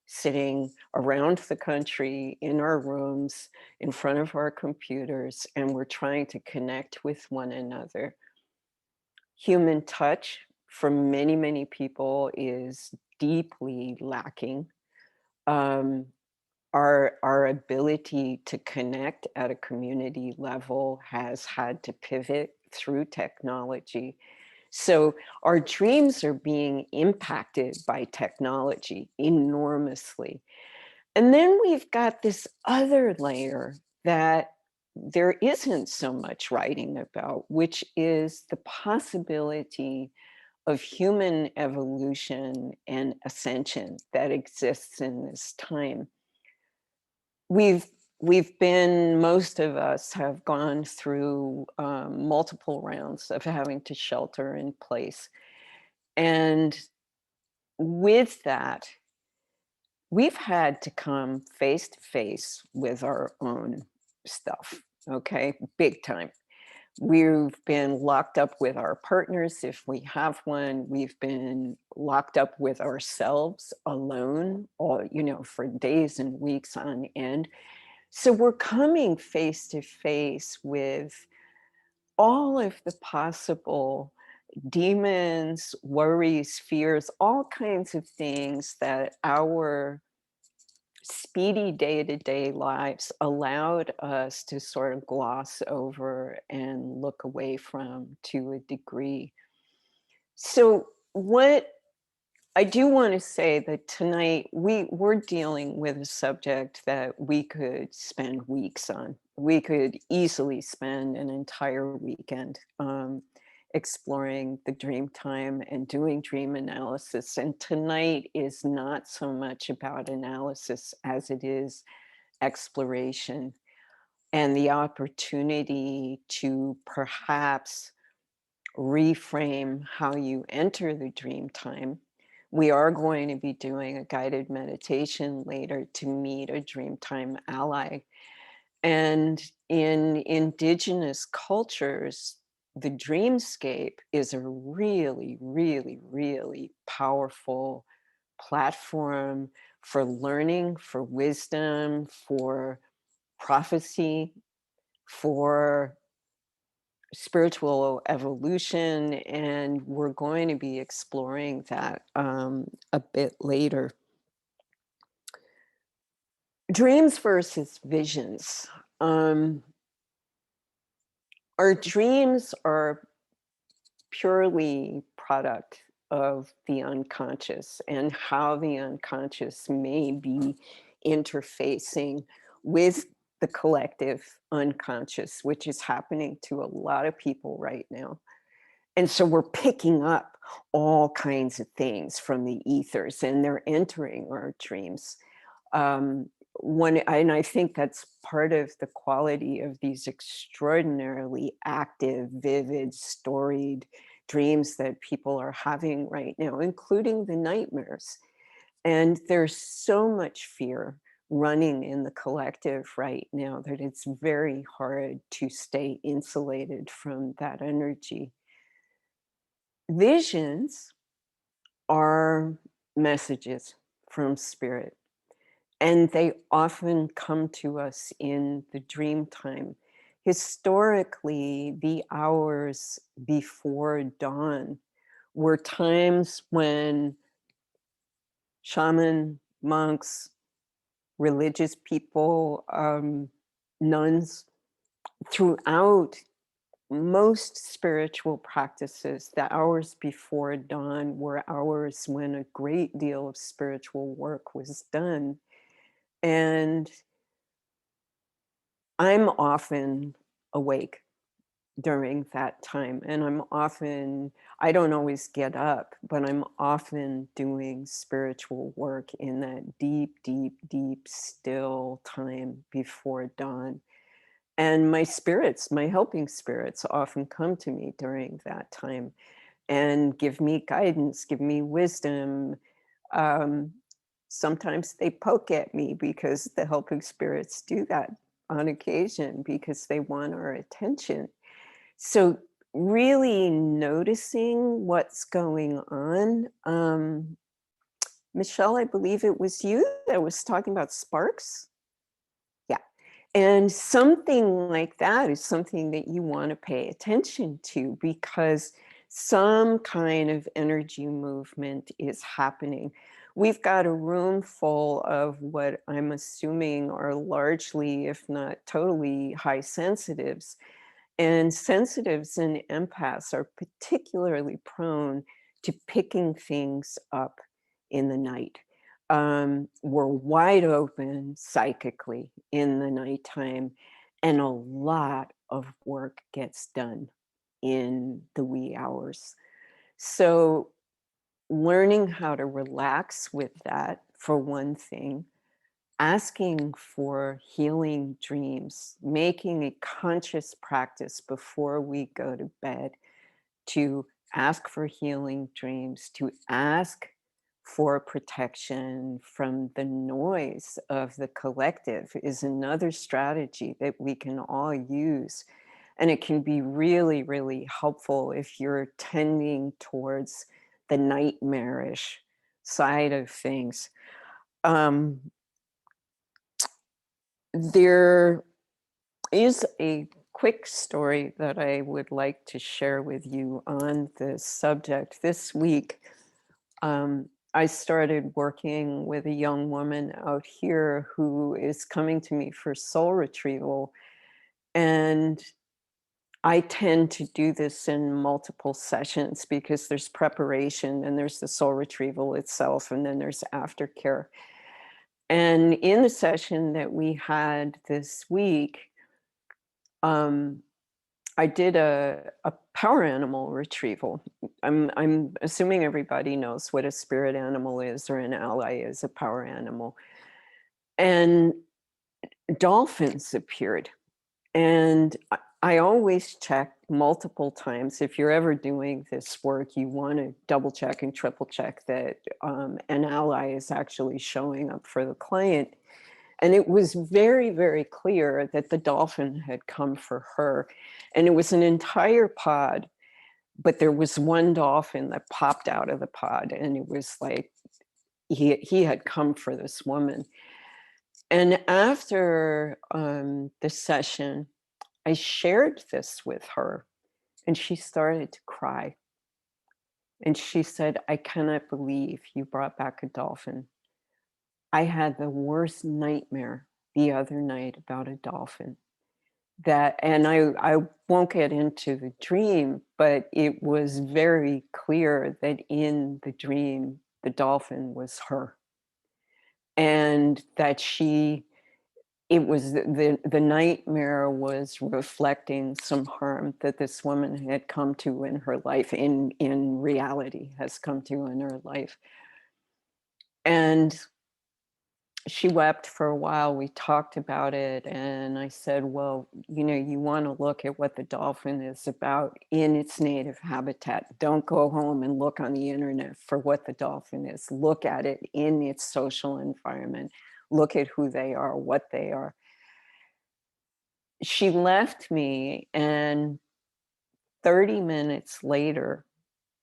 sitting around the country in our rooms, in front of our computers, and we're trying to connect with one another. Human touch for many, many people is deeply lacking. Um, our ability to connect at a community level has had to pivot through technology. So our dreams are being impacted by technology enormously. And then we've got this other layer that there isn't so much writing about, which is the possibility of human evolution and ascension that exists in this time. We've we've been most of us have gone through multiple rounds of having to shelter in place. And with that, we've had to come face to face with our own stuff, okay? Big time. We've been locked up with our partners if we have one. We've been locked up with ourselves alone, all, for days and weeks on end. So we're coming face to face with all of the possible demons, worries, fears, all kinds of things that our speedy day-to-day lives allowed us to sort of gloss over and look away from to a degree. So what I do want to say that tonight we're dealing with a subject that we could spend weeks on. We could easily spend an entire weekend exploring the dream time and doing dream analysis. And tonight is not so much about analysis as it is exploration and the opportunity to perhaps reframe how you enter the dream time. We are going to be doing a guided meditation later to meet a Dreamtime ally. And in indigenous cultures, the dreamscape is a really, really, really powerful platform for learning, for wisdom, for prophecy, for spiritual evolution, and we're going to be exploring that a bit later. Dreams versus visions. Our dreams are purely product of the unconscious and how the unconscious may be interfacing with the collective unconscious, which is happening to a lot of people right now. And so we're picking up all kinds of things from the ethers and they're entering our dreams. And I think that's part of the quality of these extraordinarily active, vivid, storied dreams that people are having right now, including the nightmares. And there's so much fear running in the collective right now that it's very hard to stay insulated from that energy. Visions are messages from spirit, and they often come to us in the dream time. Historically, the hours before dawn were times when shaman, monks, religious people, nuns throughout most spiritual practices, the hours before dawn were hours when a great deal of spiritual work was done. And I'm often awake during that time. And I don't always get up, but I'm often doing spiritual work in that deep, deep, deep, still time before dawn. And my helping spirits often come to me during that time and give me guidance, give me wisdom. Um, Sometimes they poke at me because the helping spirits do that on occasion because they want our attention. So really noticing what's going on Michelle, I believe it was you that was talking about sparks? Yeah. And something like that is something that you want to pay attention to because some kind of energy movement is happening. We've got a room full of what I'm assuming are largely, if not totally, high sensitives. And sensitives and empaths are particularly prone to picking things up in the night. We're wide open psychically in the nighttime, and a lot of work gets done in the wee hours. So, learning how to relax with that, for one thing, asking for healing dreams, making a conscious practice before we go to bed to ask for healing dreams, to ask for protection from the noise of the collective is another strategy that we can all use. And it can be really, really helpful if you're tending towards the nightmarish side of things. Um, there is a quick story that I would like to share with you on this subject. This week, I started working with a young woman out here who is coming to me for soul retrieval. And I tend to do this in multiple sessions because there's preparation and there's the soul retrieval itself, and then there's aftercare. And in the session that we had this week, um, I did a power animal retrieval. I'm assuming everybody knows what a spirit animal is or an ally is, a power animal. And dolphins appeared. And I always check multiple times. If you're ever doing this work, you want to double check and triple check that an ally is actually showing up for the client. And it was very, very clear that the dolphin had come for her. And it was an entire pod, but there was one dolphin that popped out of the pod. And it was like he had come for this woman. And after the session, I shared this with her, and she started to cry. And she said, I cannot believe you brought back a dolphin. I had the worst nightmare the other night about a dolphin. That, and I won't get into the dream, but it was very clear that in the dream, the dolphin was her. And that it was the nightmare was reflecting some harm that this woman had come to in her life, in reality has come to in her life. And she wept for a while. We talked about it, and I said, well, you want to look at what the dolphin is about in its native habitat. Don't go home and look on the internet for what the dolphin is. Look at it in its social environment. Look at who they are, what they are. She left me, and 30 minutes later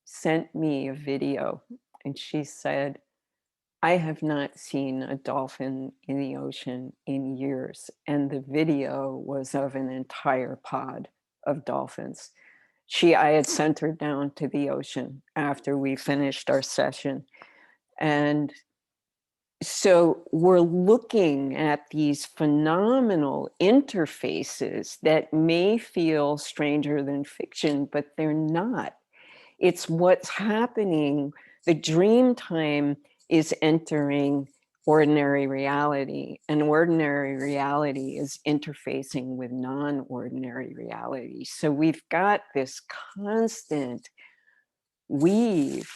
sent me a video, and she said, I have not seen a dolphin in the ocean in years. And the video was of an entire pod of dolphins. I had sent her down to the ocean after we finished our session. And so we're looking at these phenomenal interfaces that may feel stranger than fiction, but they're not. It's what's happening. The dream time is entering ordinary reality, and ordinary reality is interfacing with non-ordinary reality. So we've got this constant weave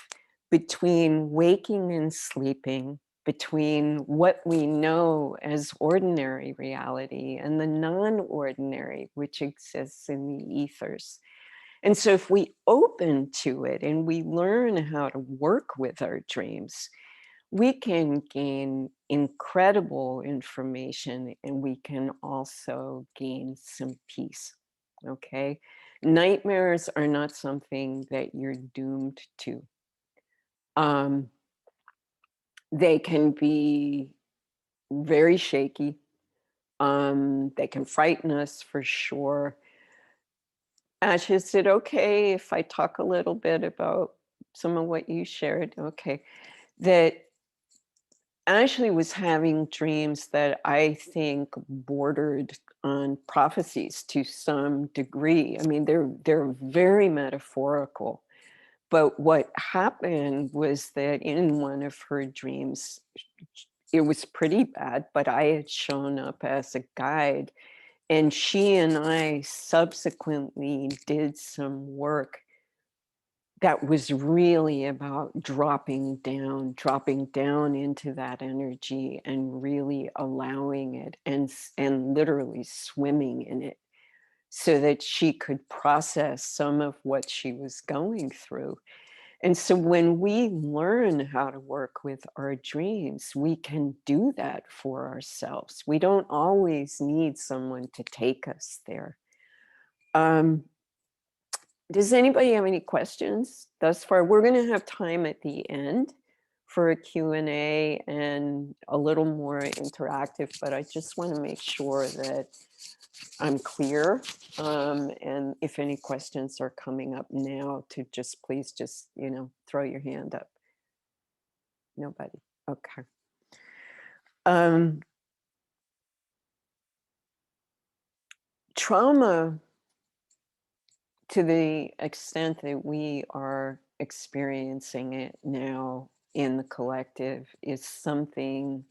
between waking and sleeping, between what we know as ordinary reality and the non-ordinary, which exists in the ethers. And so if we open to it and we learn how to work with our dreams, we can gain incredible information, and we can also gain some peace. Okay. Nightmares are not something that you're doomed to. Um, They can be very shaky. They can frighten us for sure. Ash, is it okay if I talk a little bit about some of what you shared? Okay. That Ashley was having dreams that I think bordered on prophecies to some degree. I mean, they're very metaphorical. But what happened was that in one of her dreams, it was pretty bad, but I had shown up as a guide, and she and I subsequently did some work that was really about dropping down into that energy and really allowing it and literally swimming in it so that she could process some of what she was going through. And so when we learn how to work with our dreams, we can do that for ourselves. We don't always need someone to take us there. Um, does anybody have any questions thus far? We're going to have time at the end for a Q&A and a little more interactive, but I just want to make sure that I'm clear. And if any questions are coming up now, to just please just, throw your hand up. Nobody. Okay. Um, Trauma, to the extent that we are experiencing it now in the collective, is something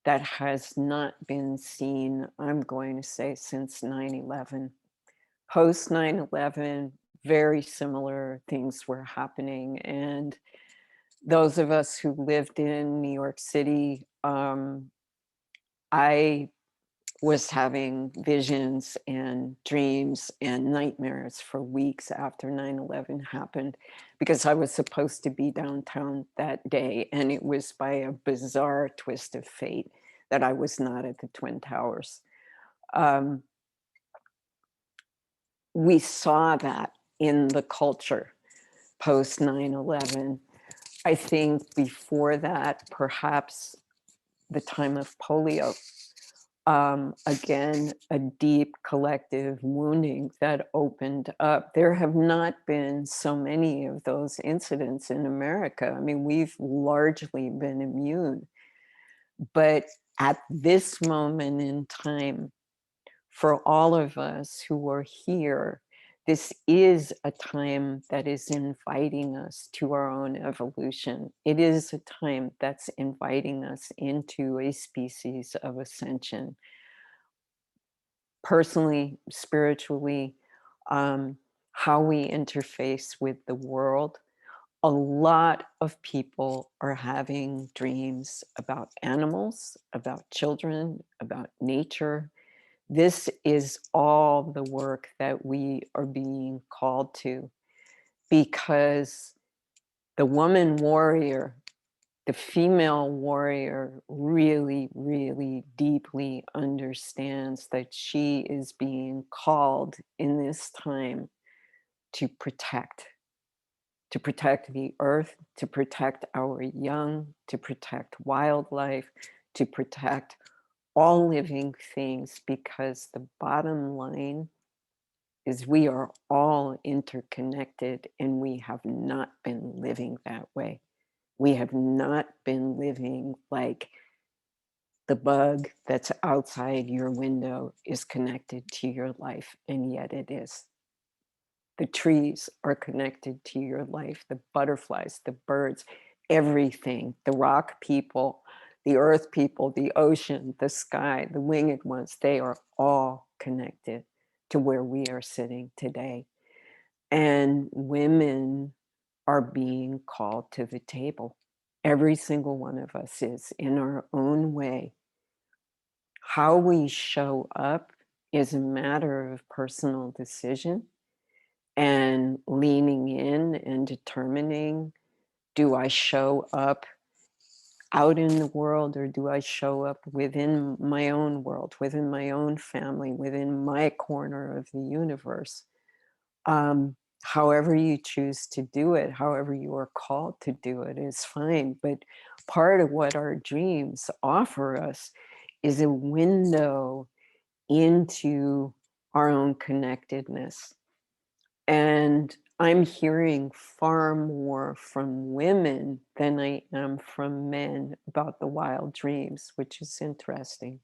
that has not been seen, I'm going to say, since 9/11. Post 9/11, very similar things were happening. And those of us who lived in New York City, I was having visions and dreams and nightmares for weeks after 9/11 happened because I was supposed to be downtown that day. And it was by a bizarre twist of fate that I was not at the Twin Towers. Um, we saw that in the culture post 9/11. I think before that, perhaps the time of polio, again, a deep collective wounding that opened up. There have not been so many of those incidents in America. I mean, we've largely been immune. But at this moment in time, for all of us who are here, this is a time that is inviting us to our own evolution. It is a time that's inviting us into a species of ascension, personally, spiritually, how we interface with the world. A lot of people are having dreams about animals, about children, about nature. This is all the work that we are being called to, because the woman warrior, the female warrior, really, really deeply understands that she is being called in this time to protect the earth, to protect our young, to protect wildlife, to protect all living things, because the bottom line is we are all interconnected and we have not been living that way. We have not been living like the bug that's outside your window is connected to your life, and yet it is. The trees are connected to your life, the butterflies, the birds, everything, the rock people, the earth people, the ocean, the sky, the winged ones, they are all connected to where we are sitting today. And women are being called to the table. Every single one of us is, in our own way. How we show up is a matter of personal decision and leaning in and determining, do I show up out in the world, or do I show up within my own world, within my own family, within my corner of the universe? However you choose to do it, however you are called to do it is fine. But part of what our dreams offer us is a window into our own connectedness. And I'm hearing far more from women than I am from men about the wild dreams, which is interesting.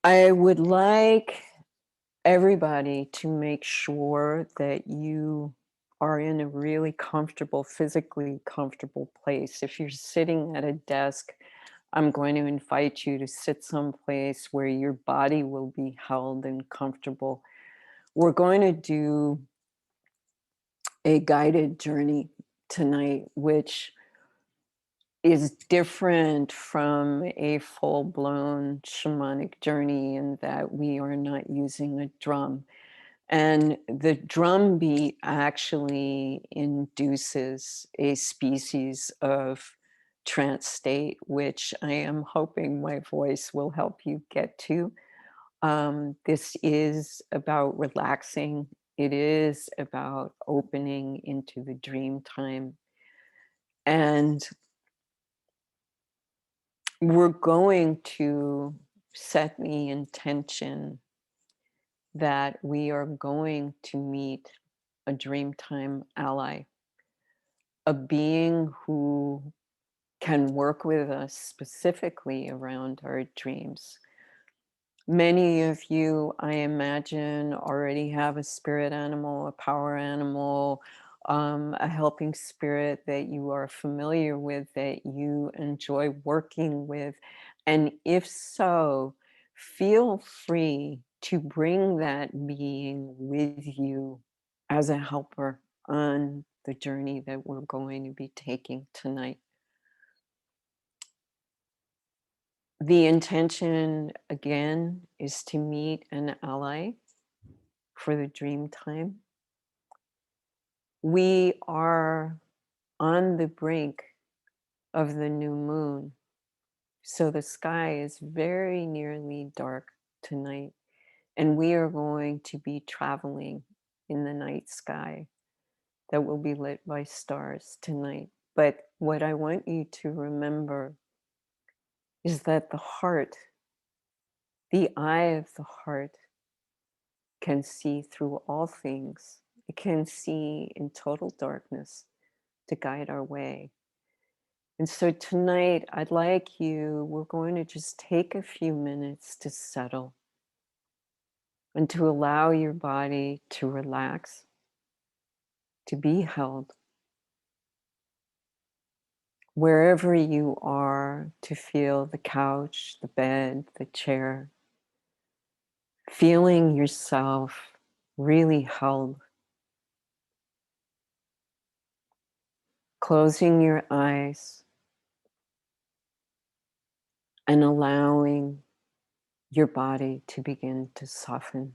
I would like everybody to make sure that you are in a really comfortable, physically comfortable place. If you're sitting at a desk, I'm going to invite you to sit someplace where your body will be held and comfortable. We're going to do a guided journey tonight, which is different from a full blown shamanic journey in that we are not using a drum. And the drum beat actually induces a species of trance state, which I am hoping my voice will help you get to. This is about relaxing, it is about opening into the dream time. And we're going to set the intention that we are going to meet a Dreamtime ally, a being who can work with us specifically around our dreams. Many of you, I imagine, already have a spirit animal, a power animal, a helping spirit that you are familiar with, that you enjoy working with. And if so, feel free to bring that being with you as a helper on the journey that we're going to be taking tonight. The intention, again, is to meet an ally for the dream time. We are on the brink of the new moon, so the sky is very nearly dark tonight, and we are going to be traveling in the night sky that will be lit by stars tonight. But what I want you to remember is that the heart, the eye of the heart, can see through all things. It can see in total darkness to guide our way. And so tonight, I'd like you, we're going to just take a few minutes to settle and to allow your body to relax, to be held. Wherever you are, to feel the couch, the bed, the chair, feeling yourself really held. Closing your eyes and allowing your body to begin to soften.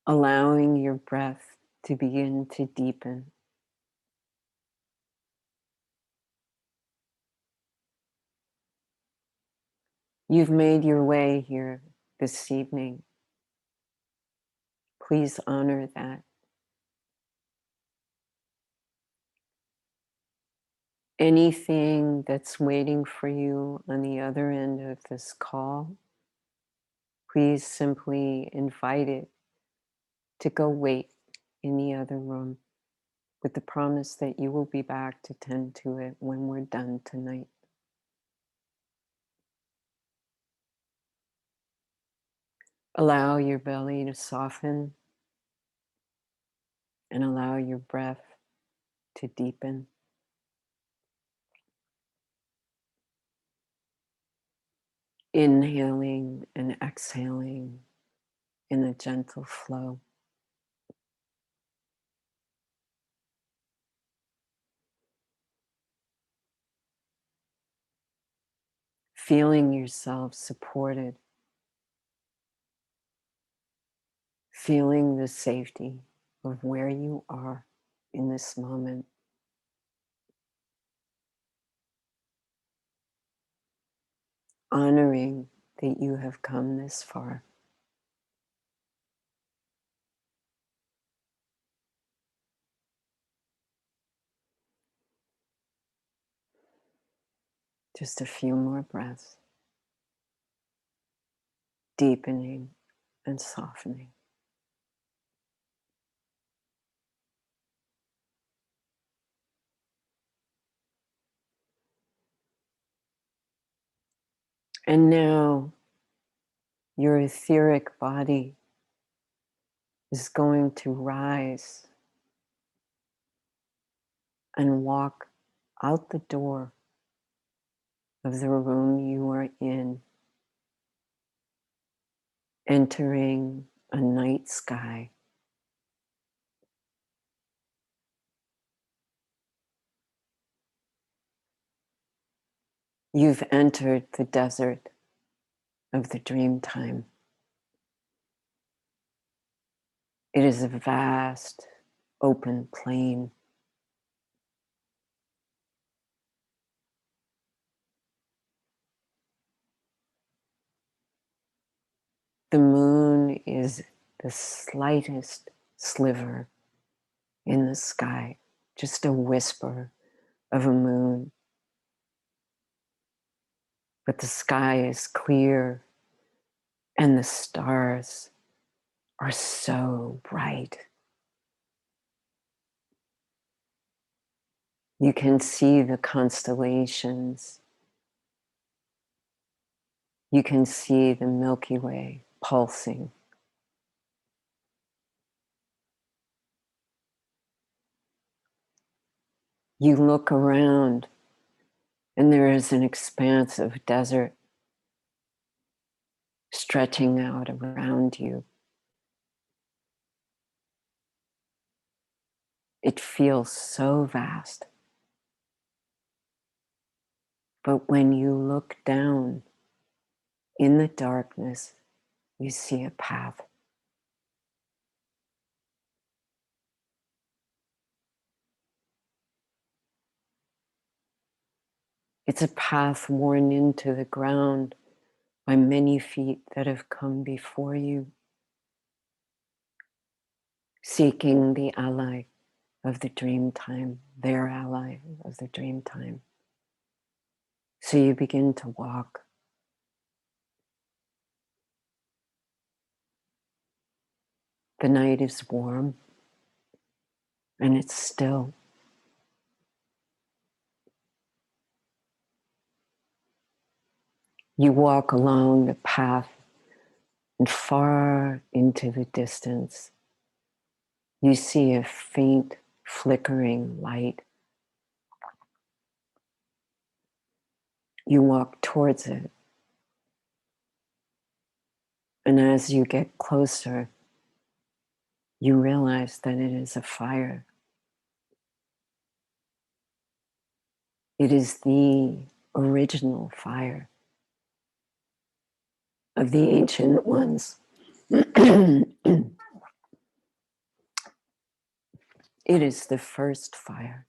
Allowing your breath to begin to deepen. You've made your way here this evening. Please honor that. Anything that's waiting for you on the other end of this call, please simply invite it to go wait in the other room with the promise that you will be back to tend to it when we're done tonight. Allow your belly to soften and allow your breath to deepen. Inhaling and exhaling in a gentle flow. Feeling yourself supported. Feeling the safety of where you are in this moment. Honoring that you have come this far. Just a few more breaths, deepening and softening. And now your etheric body is going to rise and walk out the door of the room you are in, entering a night sky. You've entered the desert of the dream time. It is a vast, open plain. The moon is the slightest sliver in the sky, just a whisper of a moon. But the sky is clear and the stars are so bright. You can see the constellations. You can see the Milky Way pulsing. You look around and there is an expanse of desert stretching out around you. It feels so vast. But when you look down in the darkness, you see a path. It's a path worn into the ground by many feet that have come before you, seeking the ally of the dream time, their ally of the dream time. So you begin to walk. The night is warm and it's still. You walk along the path and far into the distance, you see a faint flickering light. You walk towards it. And as you get closer, you realize that it is a fire. It is the original fire of the ancient ones. It is the first fire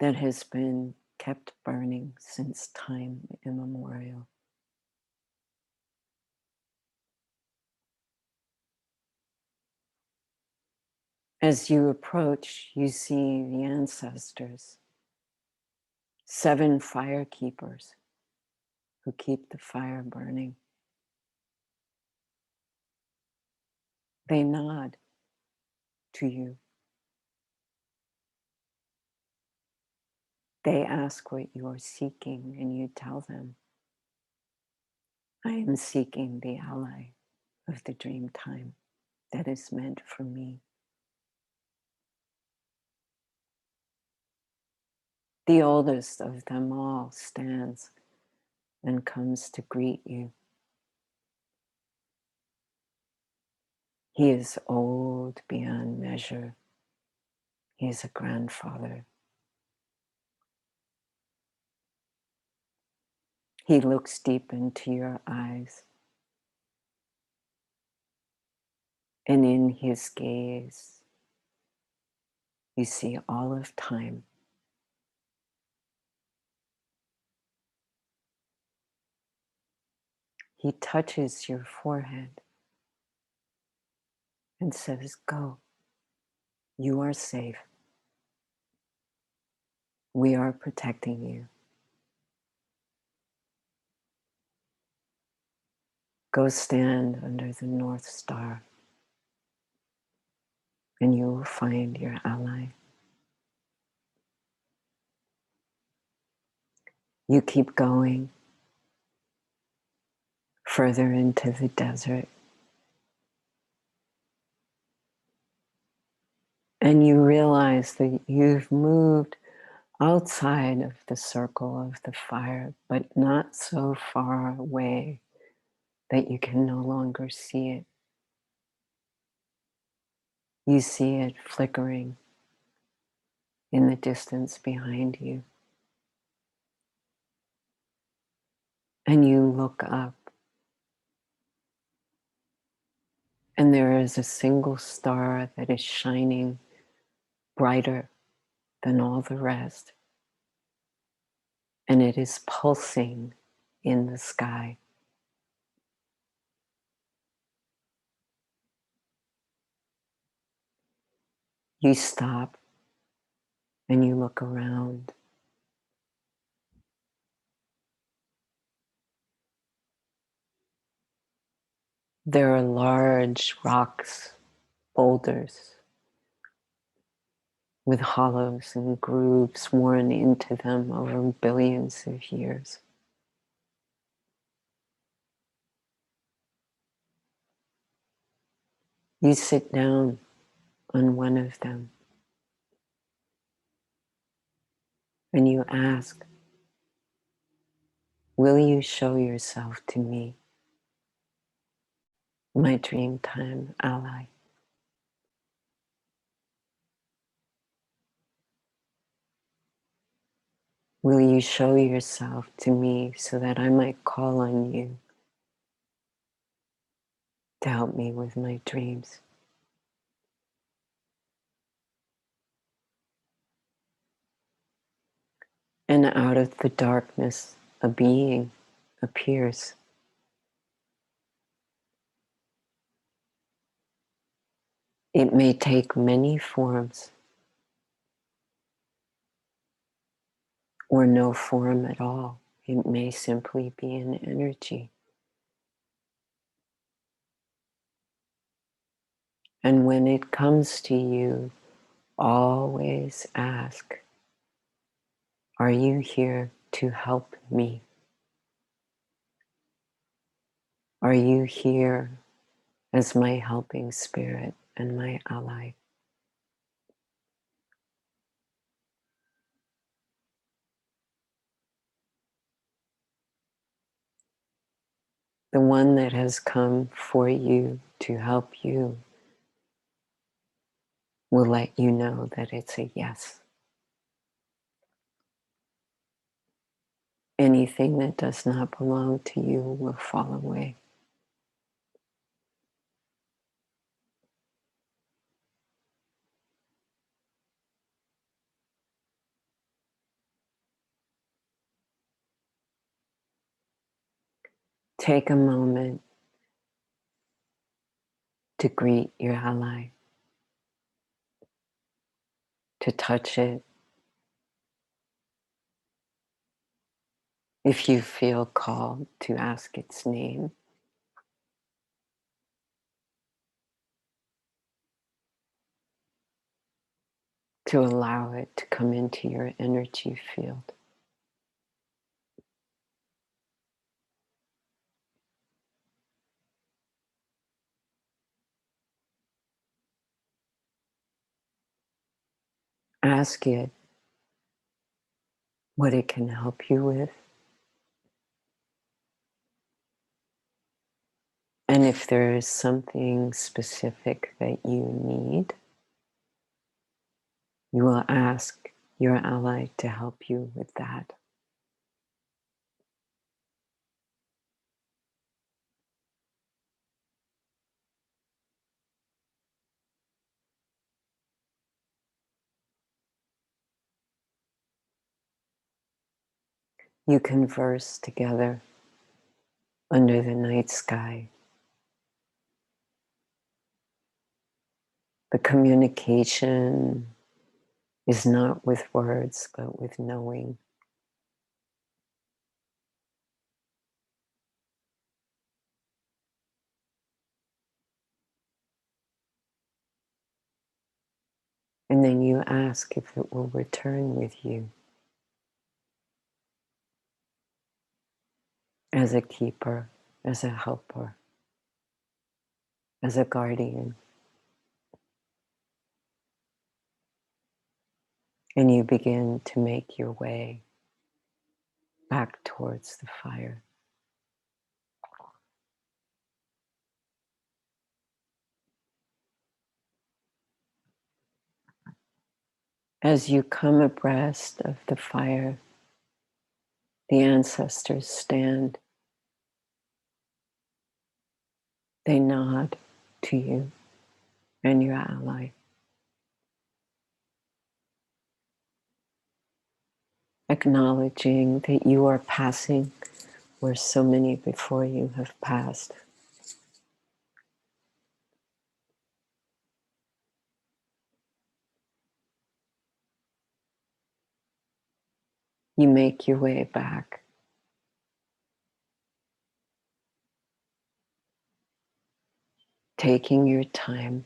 that has been kept burning since time immemorial. As you approach, you see the ancestors, 7 fire keepers who keep the fire burning. They nod to you. They ask what you are seeking, and you tell them, I am seeking the ally of the dream time that is meant for me. The oldest of them all stands and comes to greet you. He is old beyond measure. He is a grandfather. He looks deep into your eyes, and in his gaze, you see all of time. He touches your forehead and says, "Go, you are safe. We are protecting you. Go stand under the North Star and you will find your ally." You keep going further into the desert and you realize that you've moved outside of the circle of the fire, but not so far away that you can no longer see it. You see it flickering in the distance behind you. And you look up, and there is a single star that is shining brighter than all the rest, and it is pulsing in the sky. You stop and you look around. There are large rocks, boulders, with hollows and grooves worn into them over billions of years. You sit down on one of them and you ask, "Will you show yourself to me, my Dreamtime ally? Will you show yourself to me so that I might call on you to help me with my dreams?" And out of the darkness, a being appears. It may take many forms or no form at all. It may simply be an energy. And when it comes to you, always ask, "Are you here to help me? Are you here as my helping spirit and my ally?" The one that has come for you to help you will let you know that it's a yes. Anything that does not belong to you will fall away. Take a moment to greet your ally, to touch it. If you feel called to ask its name, to allow it to come into your energy field. Ask it what it can help you with. And if there is something specific that you need, you will ask your ally to help you with that. You converse together under the night sky. The communication is not with words, but with knowing. And then you ask if it will return with you as a keeper, as a helper, as a guardian. And you begin to make your way back towards the fire. As you come abreast of the fire, the ancestors stand. They nod to you and your ally, acknowledging that you are passing where so many before you have passed. You make your way back, taking your time,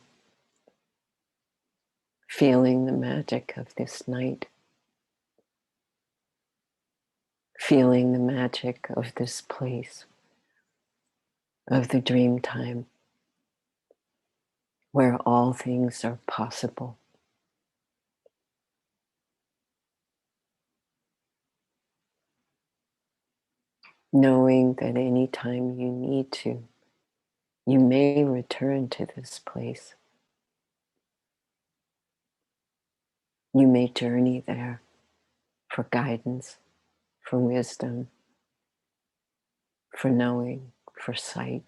feeling the magic of this night, feeling the magic of this place, of the dream time, where all things are possible. Knowing that anytime you need to, you may return to this place. You may journey there for guidance, for wisdom, for knowing, for sight.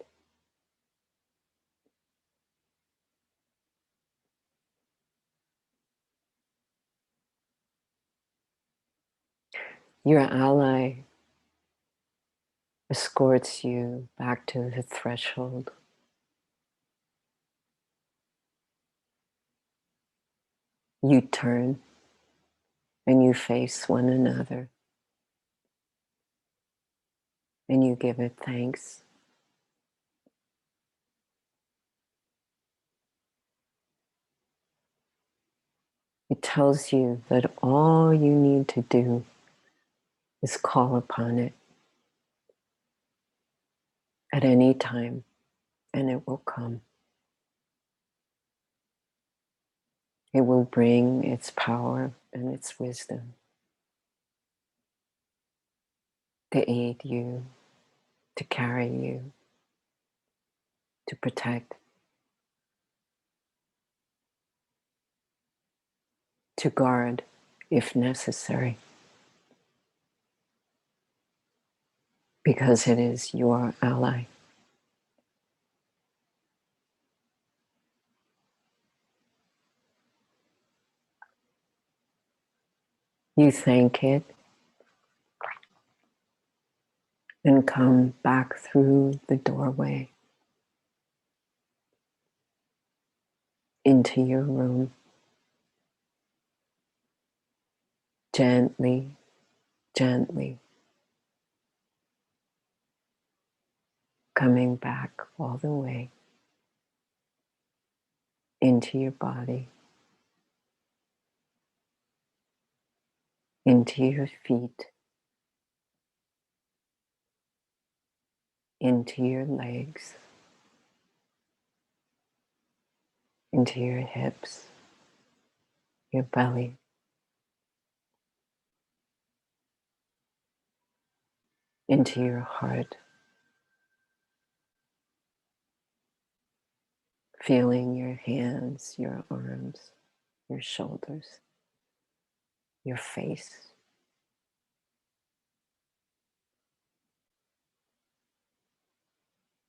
Your ally escorts you back to the threshold. You turn and you face one another and you give it thanks. It tells you that all you need to do is call upon it at any time and it will come. It will bring its power and its wisdom to aid you, to carry you, to protect, to guard if necessary, because it is your ally. You thank it and come back through the doorway into your room, gently, gently, coming back all the way into your body, into your feet, into your legs, into your hips, your belly, into your heart, feeling your hands, your arms, your shoulders, your face,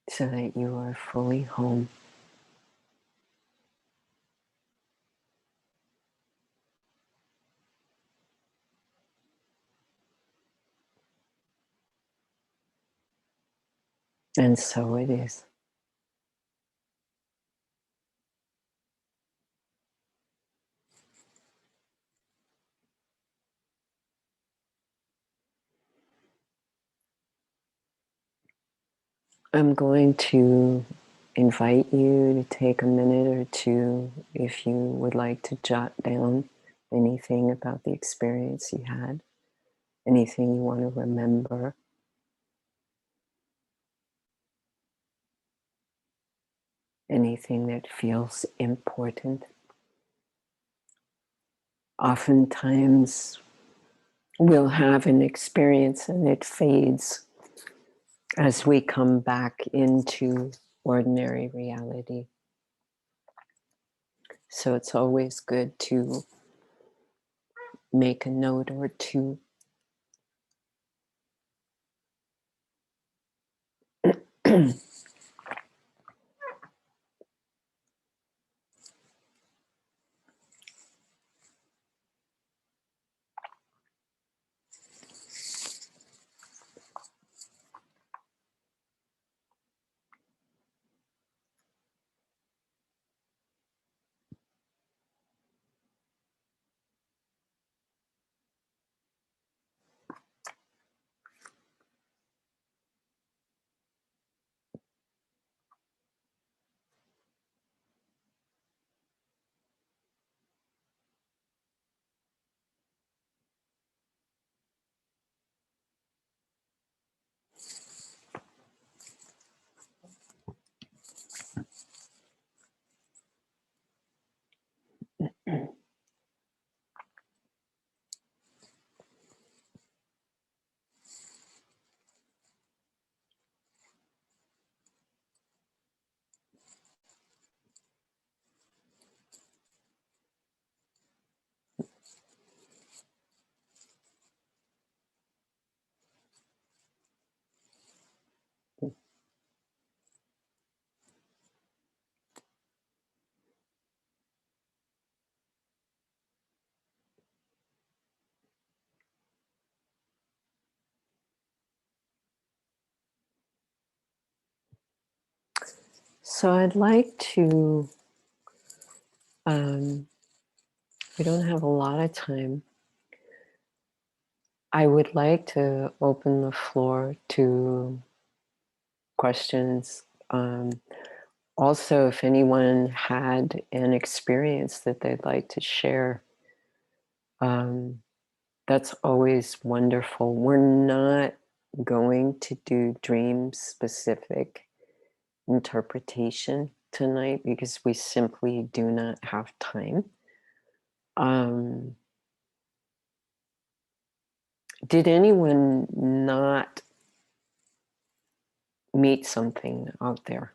so that you are fully home. And so it is. I'm going to invite you to take a minute or two if you would like to jot down anything about the experience you had, anything you want to remember. Anything that feels important. Oftentimes, we'll have an experience and it fades as we come back into ordinary reality. So it's always good to make a note or two. So I'd like to, we don't have a lot of time. I would like to open the floor to questions. Also, if anyone had an experience that they'd like to share, um, that's always wonderful. We're not going to do dream specific interpretation tonight because we simply do not have time. Um, did anyone not meet something out there?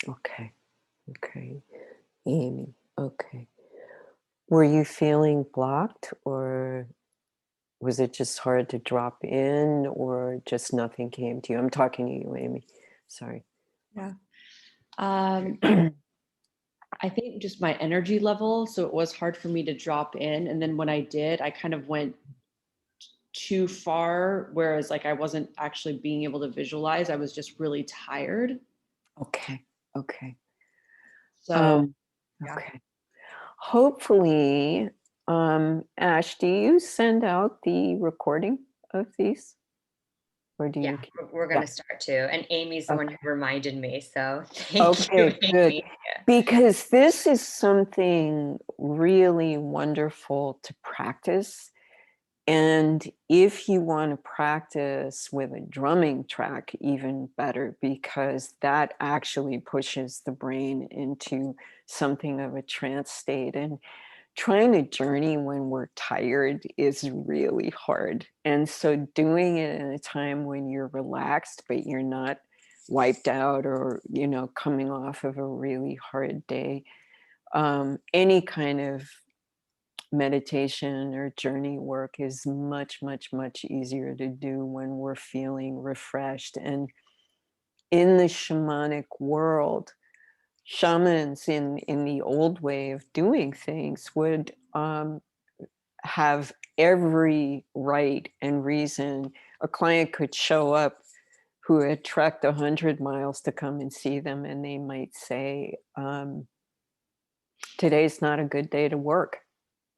Okay, okay. Amy, okay. Were you feeling blocked, or was it just hard to drop in, or just nothing came to you? I'm talking to you, Amy. Sorry. Yeah. I think just my energy level. So it was hard for me to drop in. And then when I did, I kind of went too far, whereas like I wasn't actually being able to visualize. I was just really tired. Okay, okay. So yeah. Okay. Hopefully, Ash, do you send out the recording of these? Or do Yeah, you? we're Yeah. gonna start too. And Amy's the one Okay. who reminded me. So thank you, Okay, good. Amy. Yeah. Because this is something really wonderful to practice. And if you want to practice with a drumming track, even better, because that actually pushes the brain into something of a trance state. And trying to journey when we're tired is really hard. And so doing it in a time when you're relaxed, but you're not wiped out or, coming off of a really hard day, any kind of meditation or journey work is much, much, much easier to do when we're feeling refreshed. And in the shamanic world, shamans in the old way of doing things would have every right and reason. A client could show up who had trekked 100 miles to come and see them, and they might say, today's not a good day to work,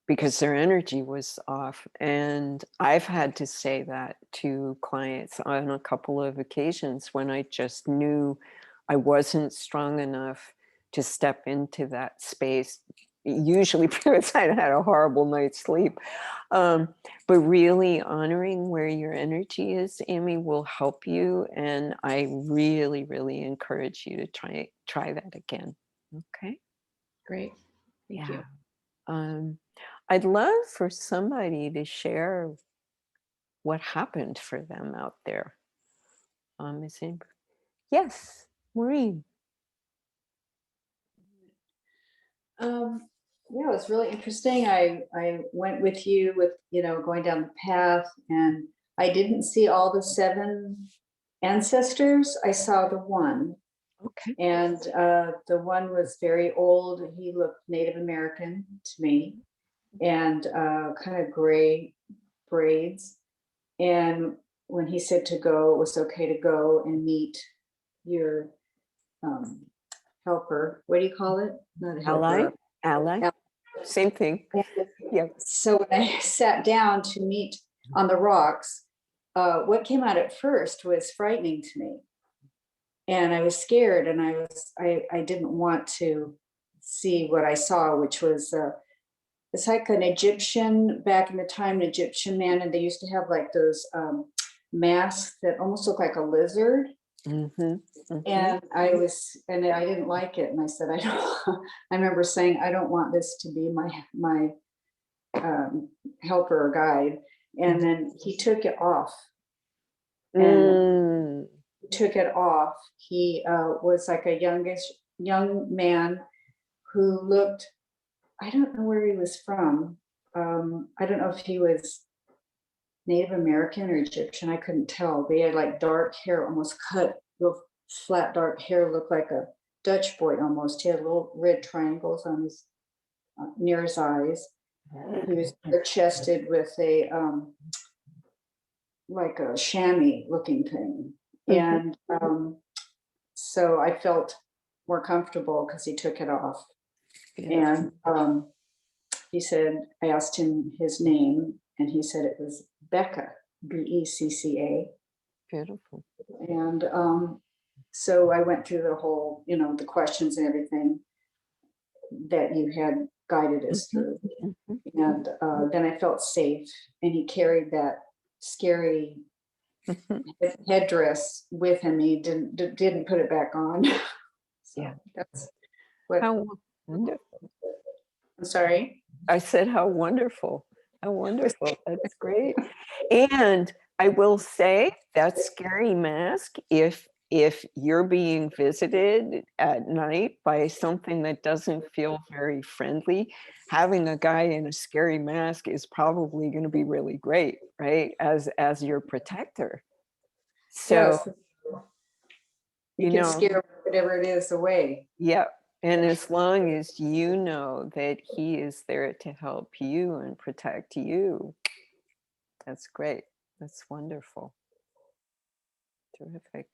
because their energy was off. And I've had to say that to clients on a couple of occasions when I just knew I wasn't strong enough to step into that space, usually because I'd had a horrible night's sleep. But really honoring where your energy is, Amy, will help you. And I really, really encourage you to try that again. Okay. Great. Thank you. Um, I'd love for somebody to share what happened for them out there. Is anybody- Yes, Maureen. Yeah, it was really interesting. I went with you with, going down the path, and I didn't see all the 7 ancestors. I saw the one, Okay. and the one was very old. He looked Native American to me, and kind of gray braids. And when he said to go, it was okay to go and meet your helper. What do you call it? Not a Ally. helper. Ally. Ally. Same thing. Yeah. So when I sat down to meet on the rocks, what came out at first was frightening to me. And I was scared, and I didn't want to see what I saw, which was it's like an Egyptian, back in the time, an Egyptian man, and they used to have like those masks that almost look like a lizard. And I didn't like it, and I said, I don't. I remember saying, I don't want this to be my helper or guide. And then he took it off. And took it off. He was like a young man who looked. I don't know where he was from. I don't know if he was Native American or Egyptian. I couldn't tell. But he had like dark hair, almost cut, real flat dark hair, looked like a Dutch boy almost. He had little red triangles on his near his eyes. He was chested with a like a chamois looking thing. And so I felt more comfortable because he took it off. And he said, I asked him his name, and he said it was Becca, Becca. Beautiful. And so I went through the whole, the questions and everything that you had guided us through. And then I felt safe, and he carried that scary headdress with him. He didn't put it back on. So Yeah. that's what. How wonderful. I'm sorry. I said, how wonderful. How wonderful. That's great. And I will say that scary mask, if you're being visited at night by something that doesn't feel very friendly, having a guy in a scary mask is probably going to be really great, right? As your protector. So, Yes. You can know, scare whatever it is away. yeah. And as long as you know that he is there to help you and protect you, that's great. That's wonderful. Terrific.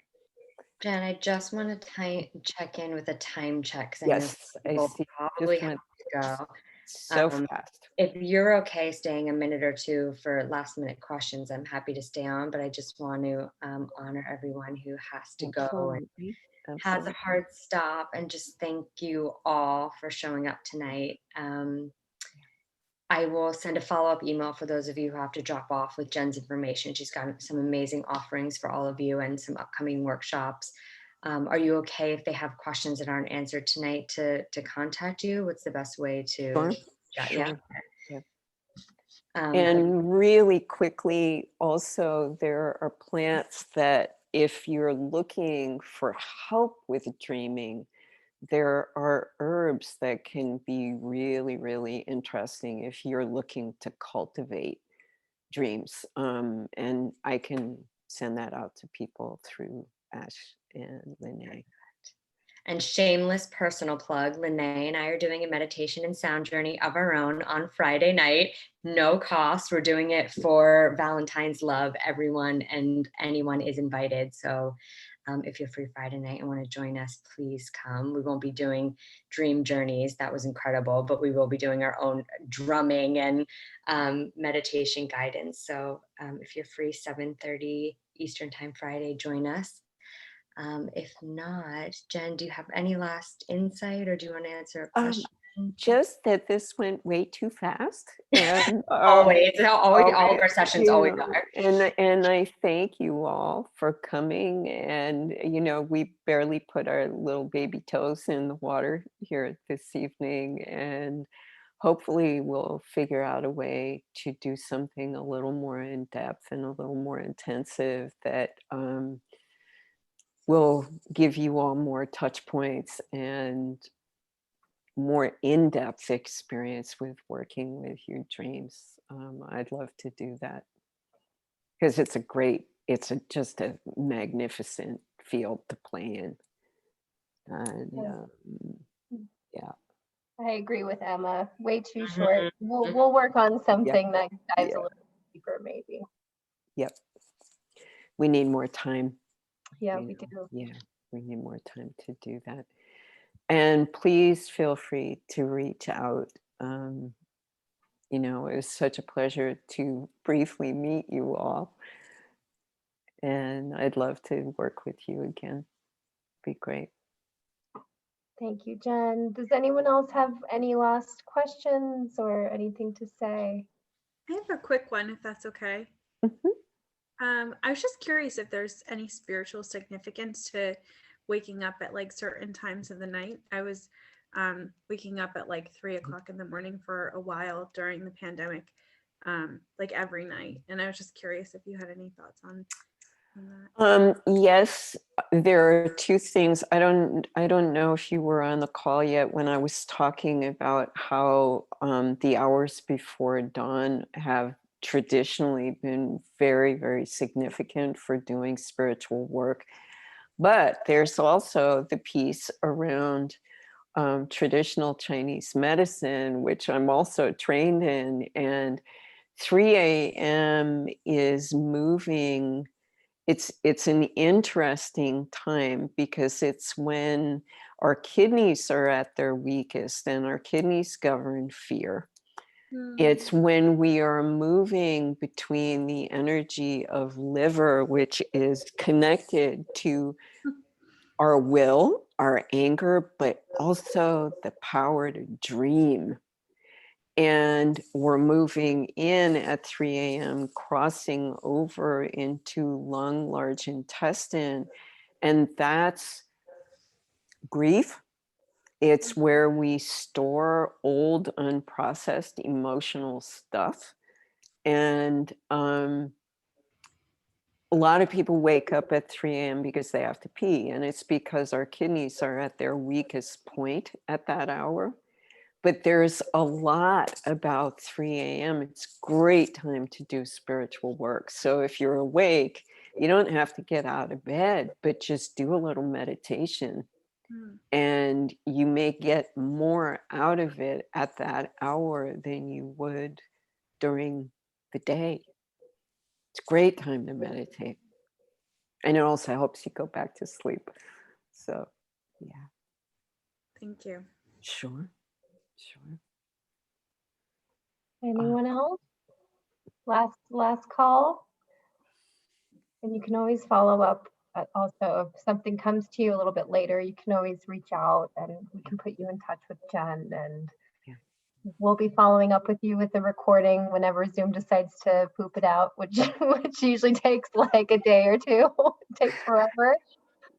Jen, I just want to check in with a time check. 'Cause Yes, I I know see. people probably Just have went to go. so fast. If you're okay staying a minute or two for last minute questions, I'm happy to stay on, but I just want to honor everyone who has to go and Absolutely. has a Absolutely. hard stop, and just thank you all for showing up tonight. I will send a follow-up email for those of you who have to drop off with Jen's information. She's got some amazing offerings for all of you and some upcoming workshops. Are you okay if they have questions that aren't answered tonight to contact you? What's the best way to? Sure. Yeah. Sure. Yeah. But And really quickly, also, there are plants that if you're looking for help with dreaming, there are herbs that can be really, really interesting if you're looking to cultivate dreams. And I can send that out to people through Ash and Lene. And shameless personal plug, Lene and I are doing a meditation and sound journey of our own on Friday night. No cost. We're doing it for Valentine's love. Everyone and anyone is invited. So if you're free Friday night and want to join us, please come. We won't be doing dream journeys. That was incredible, but we will be doing our own drumming and meditation guidance. So if you're free 7:30 Eastern time Friday, join us. If not, Jen, do you have any last insight or do you want to answer a question? Just that this went way too fast. And Always, all of our sessions you always know, are. and I thank you all for coming. And we barely put our little baby toes in the water here this evening, and hopefully we'll figure out a way to do something a little more in depth and a little more intensive that will give you all more touch points and more in-depth experience with working with your dreams. I'd love to do that because just a magnificent field to play in. And yeah. I agree with Emma. Way too Mhm. short. We'll work on something that dives Yeah. a little deeper, maybe. Yep. We need more time. Yeah, we do. Yeah, we need more time to do that. And please feel free to reach out. It was such a pleasure to briefly meet you all. And I'd love to work with you again. Be great. Thank you, Jen. Does anyone else have any last questions or anything to say? I have a quick one, if that's okay. I was just curious if there's any spiritual significance to waking up at like certain times of the night. I was waking up at like 3 o'clock in the morning for a while during the pandemic, like every night. And I was just curious if you had any thoughts on that. Yes, there are two things. I don't know if you were on the call yet when I was talking about how the hours before dawn have traditionally been very, very significant for doing spiritual work. But there's also the piece around traditional Chinese medicine, which I'm also trained in, and 3 a.m. is moving. It's an interesting time because it's when our kidneys are at their weakest, and our kidneys govern fear. It's when we are moving between the energy of liver, which is connected to our will, our anger, but also the power to dream. And we're moving in at 3 a.m., crossing over into lung, large intestine. And that's grief. It's where we store old, unprocessed emotional stuff. And a lot of people wake up at 3 a.m. because they have to pee. And it's because our kidneys are at their weakest point at that hour. But there's a lot about 3 a.m. It's a great time to do spiritual work. So if you're awake, you don't have to get out of bed, but just do a little meditation. And you may get more out of it at that hour than you would during the day. It's a great time to meditate. And it also helps you go back to sleep. So, yeah. Thank you. Sure. Sure. Anyone else? Last call. And you can always follow up. Also, if something comes to you a little bit later, you can always reach out and we can put you in touch with Jen, and we'll be following up with you with the recording whenever Zoom decides to poop it out, which usually takes like a day or two. It takes forever.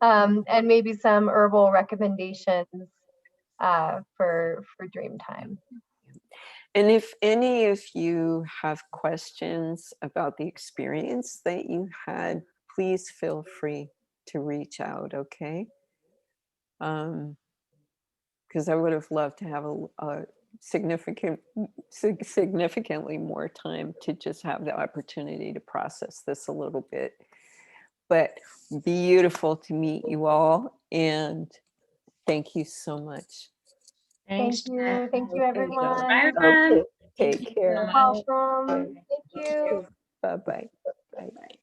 And maybe some herbal recommendations for dream time. And if any of you have questions about the experience that you had, please feel free to reach out, okay? Because I would have loved to have a significantly more time to just have the opportunity to process this a little bit. But beautiful to meet you all, and Thank you so much. Thanks. Thank you. Thank you, Jen. everyone. Bye, everyone. Okay, take care. You're welcome. Thank you. Bye-bye. Bye.